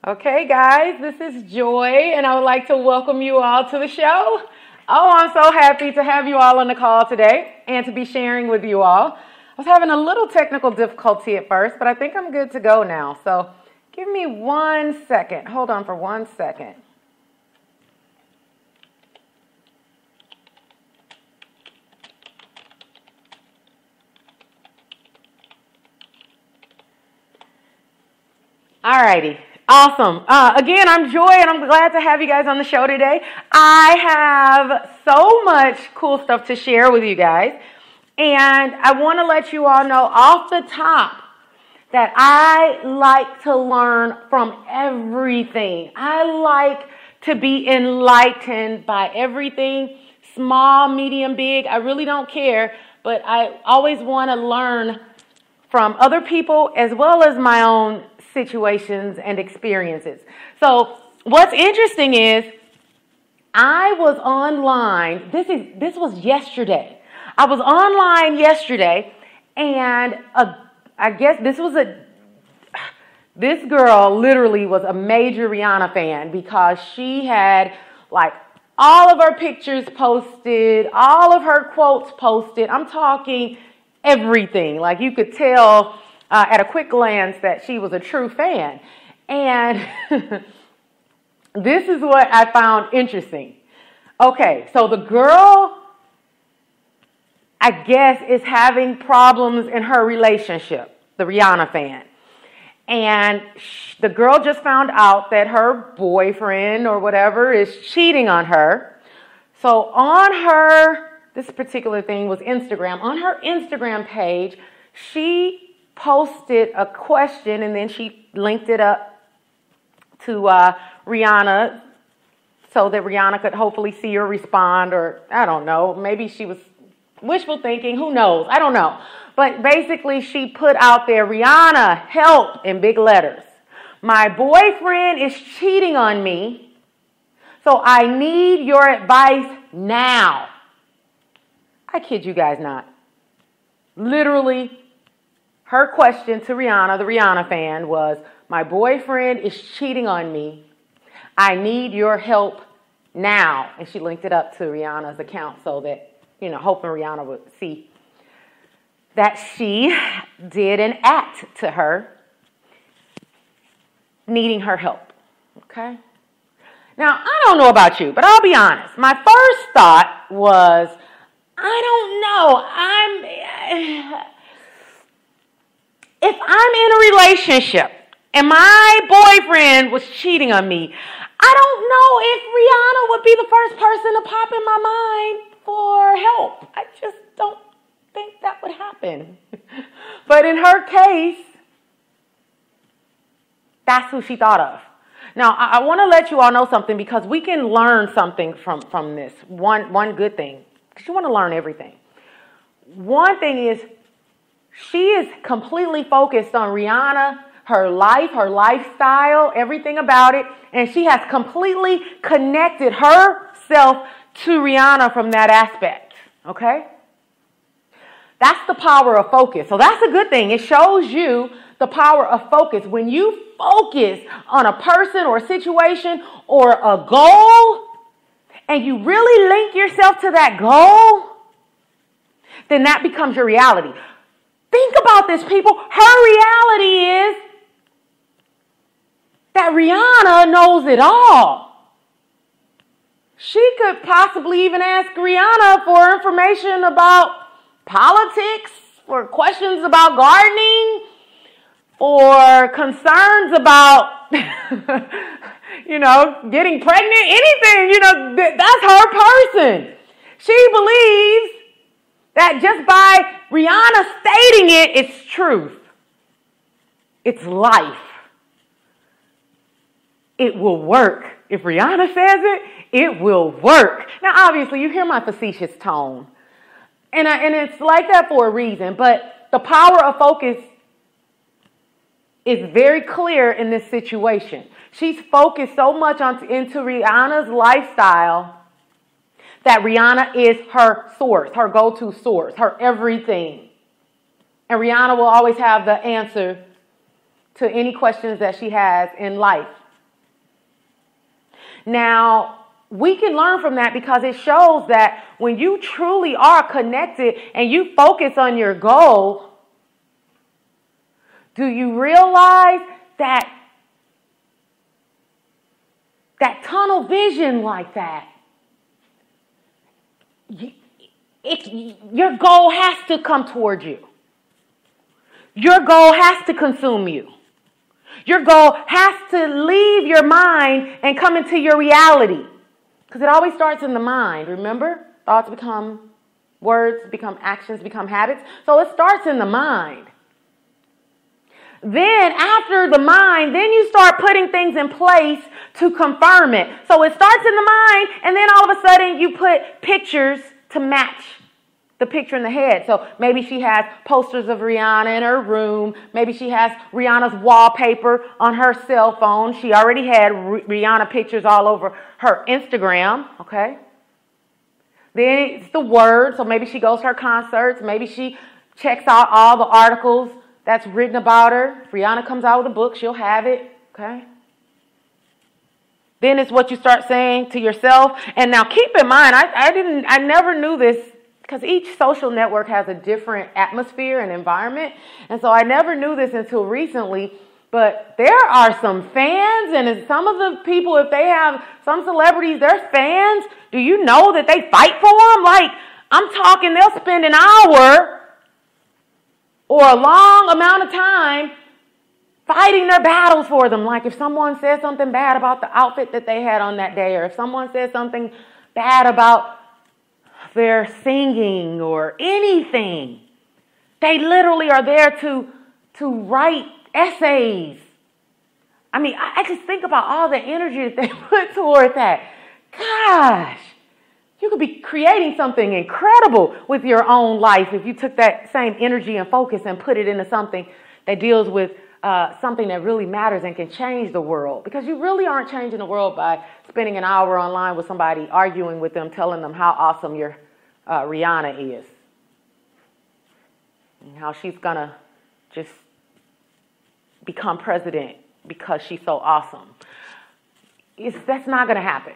Okay, guys, this is Joy, and I would like to welcome you all to the show. Oh, I'm so happy to have you all on the call today and to be sharing with you all. I was having a little technical difficulty at first, but I think I'm good to go now. So give me 1 second. Hold on for 1 second. All righty. Awesome. Again, I'm Joy, and I'm glad to have you guys on the show today. I have so much cool stuff to share with you guys, and I want to let you all know off the top that I like to learn from everything. I like to be enlightened by everything, small, medium, big. I really don't care, but I always want to learn from other people as well as my own situations and experiences. So what's interesting is I was online. This was yesterday. I was online yesterday, and I guess this girl literally was a major Rihanna fan because she had like all of her pictures posted, all of her quotes posted. I'm talking everything. Like you could tell at a quick glance that she was a true fan. And this is what I found interesting. Okay, so the girl, I guess, is having problems in her relationship, the Rihanna fan. And the girl just found out that her boyfriend or whatever is cheating on her. So on her, this particular thing was Instagram. On her Instagram page, she posted a question, and then she linked it up to Rihanna so that Rihanna could hopefully see her respond, or I don't know, maybe she was wishful thinking, who knows, I don't know. But basically she put out there, Rihanna, help, in big letters. My boyfriend is cheating on me, so I need your advice now. I kid you guys not. Literally, her question to Rihanna, the Rihanna fan, was, my boyfriend is cheating on me. I need your help now. And she linked it up to Rihanna's account so that, hoping Rihanna would see that she did an act to her, needing her help. Okay? Now, I don't know about you, but I'll be honest. My first thought was, I don't know. If I'm in a relationship and my boyfriend was cheating on me, I don't know if Rihanna would be the first person to pop in my mind for help. I just don't think that would happen. But in her case, that's who she thought of. Now, I want to let you all know something because we can learn something from this. One good thing, because you want to learn everything. One thing is, she is completely focused on Rihanna, her life, her lifestyle, everything about it. And she has completely connected herself to Rihanna from that aspect. Okay? That's the power of focus. So that's a good thing. It shows you the power of focus. When you focus on a person or a situation or a goal, and you really link yourself to that goal, then that becomes your reality. Think about this, people. Her reality is that Rihanna knows it all. She could possibly even ask Rihanna for information about politics, for questions about gardening, or concerns about, getting pregnant, anything. That's her person. She believes that just by Rihanna stating it, it's truth. It's life. It will work. If Rihanna says it, it will work. Now, obviously, you hear my facetious tone. And it's like that for a reason. But the power of focus is very clear in this situation. She's focused so much into Rihanna's lifestyle that Rihanna is her source, her go-to source, her everything. And Rihanna will always have the answer to any questions that she has in life. Now, we can learn from that because it shows that when you truly are connected and you focus on your goal, do you realize that tunnel vision like that, your goal has to come towards you. Your goal has to consume you. Your goal has to leave your mind and come into your reality. Because it always starts in the mind, remember? Thoughts become words, become actions, become habits. So it starts in the mind. Then after the mind, then you start putting things in place to confirm it. So it starts in the mind, and then all of a sudden you put pictures to match the picture in the head. So maybe she has posters of Rihanna in her room. Maybe she has Rihanna's wallpaper on her cell phone. She already had Rihanna pictures all over her Instagram, okay? Then it's the word. So maybe she goes to her concerts. Maybe she checks out all the articles that's written about her. If Rihanna comes out with a book, she'll have it, okay? Then it's what you start saying to yourself. And now keep in mind, I never knew this because each social network has a different atmosphere and environment. And so I never knew this until recently. But there are some fans, and some of the people, if they have some celebrities, they're fans. Do you know that they fight for them? Like, I'm talking, they'll spend an hour or a long amount of time fighting their battles for them. Like if someone says something bad about the outfit that they had on that day, or if someone says something bad about their singing or anything, they literally are there to write essays. I mean, I just think about all the energy that they put toward that. Gosh, you could be creating something incredible with your own life if you took that same energy and focus and put it into something that deals with something that really matters and can change the world. Because you really aren't changing the world by spending an hour online with somebody, arguing with them, telling them how awesome your Rihanna is. And how she's going to just become president because she's so awesome. That's not going to happen.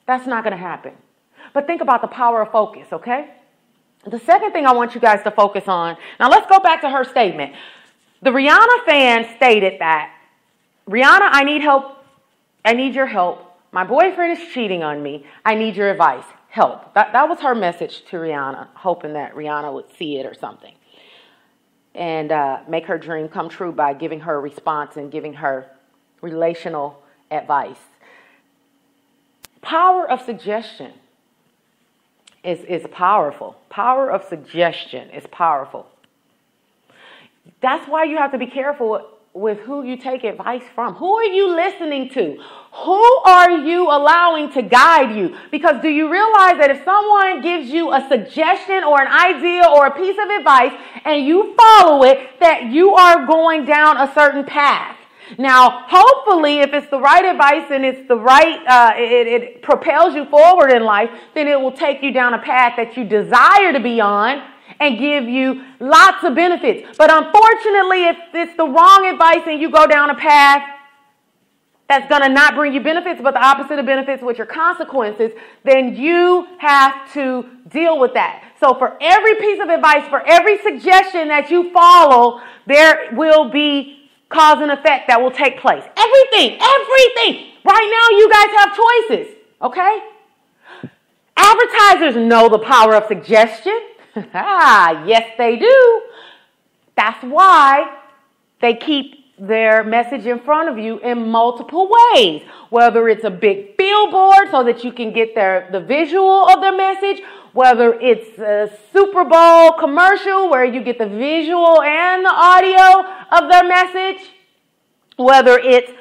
That's not going to happen. But think about the power of focus, okay? The second thing I want you guys to focus on, now let's go back to her statement. The Rihanna fan stated that, Rihanna, I need help. I need your help. My boyfriend is cheating on me. I need your advice. Help. That was her message to Rihanna, hoping that Rihanna would see it or something. And make her dream come true by giving her a response and giving her relational advice. Power of suggestion is powerful. Power of suggestion is powerful. That's why you have to be careful with who you take advice from. Who are you listening to? Who are you allowing to guide you? Because do you realize that if someone gives you a suggestion or an idea or a piece of advice and you follow it, that you are going down a certain path? Now, hopefully, if it's the right advice and it's the right, it propels you forward in life, then it will take you down a path that you desire to be on and give you lots of benefits. But unfortunately, if it's the wrong advice and you go down a path that's going to not bring you benefits, but the opposite of benefits, which are consequences, then you have to deal with that. So for every piece of advice, for every suggestion that you follow, there will be cause and effect that will take place. Everything. Right now, you guys have choices, okay? Advertisers know the power of suggestion. Yes, they do. That's why they keep their message in front of you in multiple ways. Whether it's a big billboard so that you can get the visual of their message, whether it's a Super Bowl commercial where you get the visual and the audio of their message, whether it's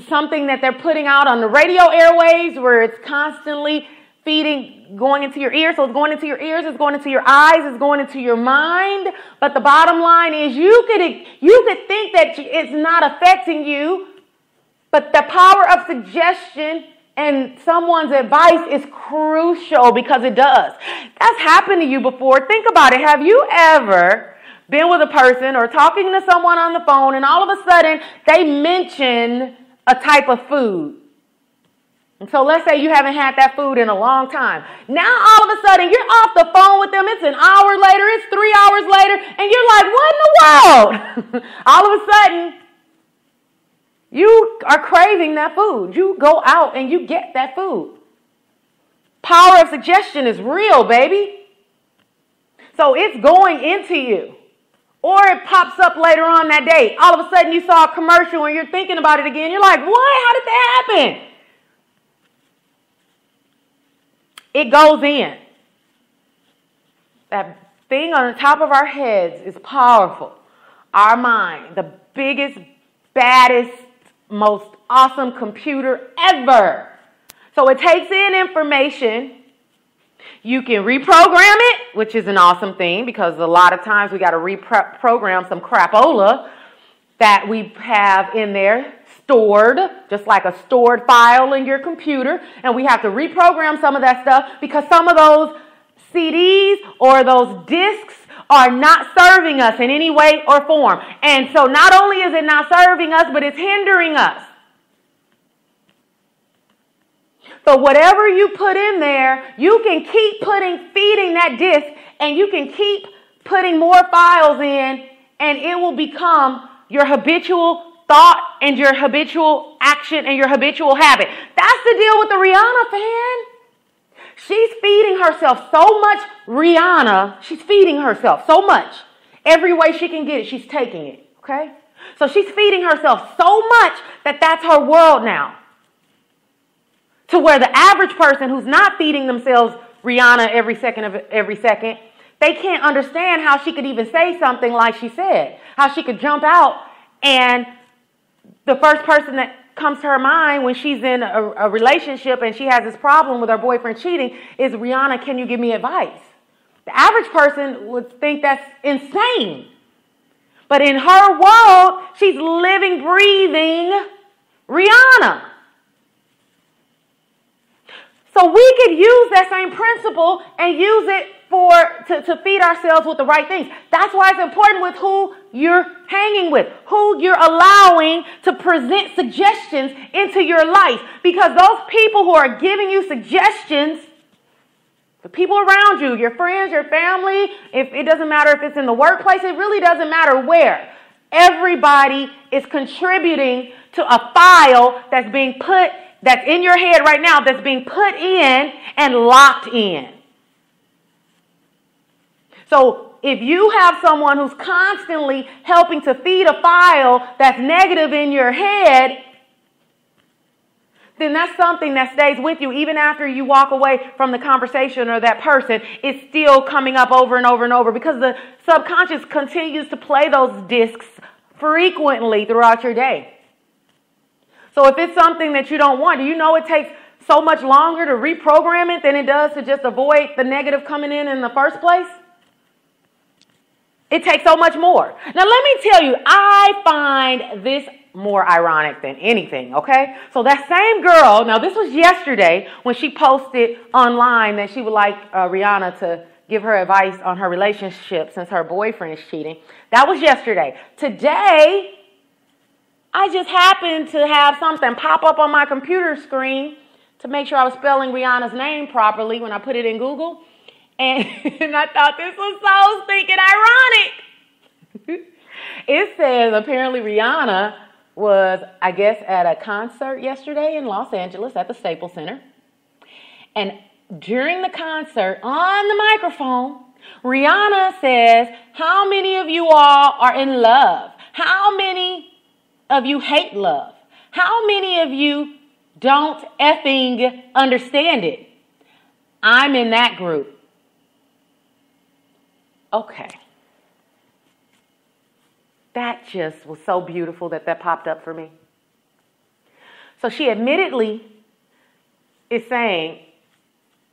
something that they're putting out on the radio airwaves where it's constantly going into your ears. So it's going into your ears, it's going into your eyes, it's going into your mind. But the bottom line is you could think that it's not affecting you, but the power of suggestion and someone's advice is crucial because it does. That's happened to you before. Think about it. Have you ever been with a person or talking to someone on the phone and all of a sudden they mention a type of food And so let's say you haven't had that food in a long time. Now all of a sudden you're off the phone with them. It's an hour later. It's 3 hours later. And you're like, what in the world? All of a sudden, you are craving that food. You go out and you get that food. Power of suggestion is real, baby. So it's going into you. Or it pops up later on that day. All of a sudden you saw a commercial and you're thinking about it again. You're like, what? How did that happen? It goes in. That thing on the top of our heads is powerful. Our mind, the biggest, baddest, most awesome computer ever. So it takes in information. You can reprogram it, which is an awesome thing because a lot of times we got to reprogram some crapola that we have in there stored, just like a stored file in your computer. And we have to reprogram some of that stuff because some of those CDs or those discs are not serving us in any way or form. And so not only is it not serving us, but it's hindering us. So whatever you put in there, you can keep feeding that disc, and you can keep putting more files in, and it will become your habitual thought and your habitual action and your habitual habit. That's the deal with the Rihanna fan. She's feeding herself so much Rihanna. She's feeding herself so much. Every way she can get it, she's taking it, okay? So she's feeding herself so much that that's her world now. To where the average person who's not feeding themselves Rihanna every second, they can't understand how she could even say something like she said. How she could jump out and the first person that comes to her mind when she's in a relationship and she has this problem with her boyfriend cheating is, Rihanna, can you give me advice? The average person would think that's insane. But in her world, she's living, breathing Rihanna. So we could use that same principle and use it to feed ourselves with the right things. That's why it's important with who you're hanging with, who you're allowing to present suggestions into your life. Because those people who are giving you suggestions, the people around you, your friends, your family, if it doesn't matter if it's in the workplace, it really doesn't matter where. Everybody is contributing to a file that's in your head right now, that's being put in and locked in. So if you have someone who's constantly helping to feed a file that's negative in your head, then that's something that stays with you even after you walk away from the conversation or that person. It's still coming up over and over and over because the subconscious continues to play those discs frequently throughout your day. So if it's something that you don't want, do you know it takes so much longer to reprogram it than it does to just avoid the negative coming in the first place? It takes so much more. Now, let me tell you, I find this more ironic than anything, okay? So that same girl, now this was yesterday when she posted online that she would like Rihanna to give her advice on her relationship since her boyfriend is cheating. That was yesterday. Today, I just happened to have something pop up on my computer screen to make sure I was spelling Rihanna's name properly when I put it in Google. And I thought this was so stinking ironic. It says apparently Rihanna was, I guess, at a concert yesterday in Los Angeles at the Staples Center. And during the concert, on the microphone, Rihanna says, how many of you all are in love? How many of you hate love? How many of you don't effing understand it? I'm in that group. Okay. That just was so beautiful that popped up for me. So she admittedly is saying,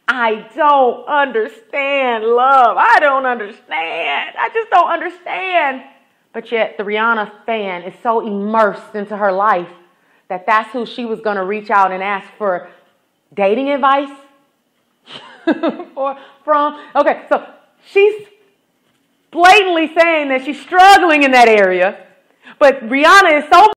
I don't understand love. I don't understand. I just don't understand. But yet the Rihanna fan is so immersed into her life that that's who she was going to reach out and ask for dating advice from. Okay, so she's blatantly saying that she's struggling in that area. But Rihanna is so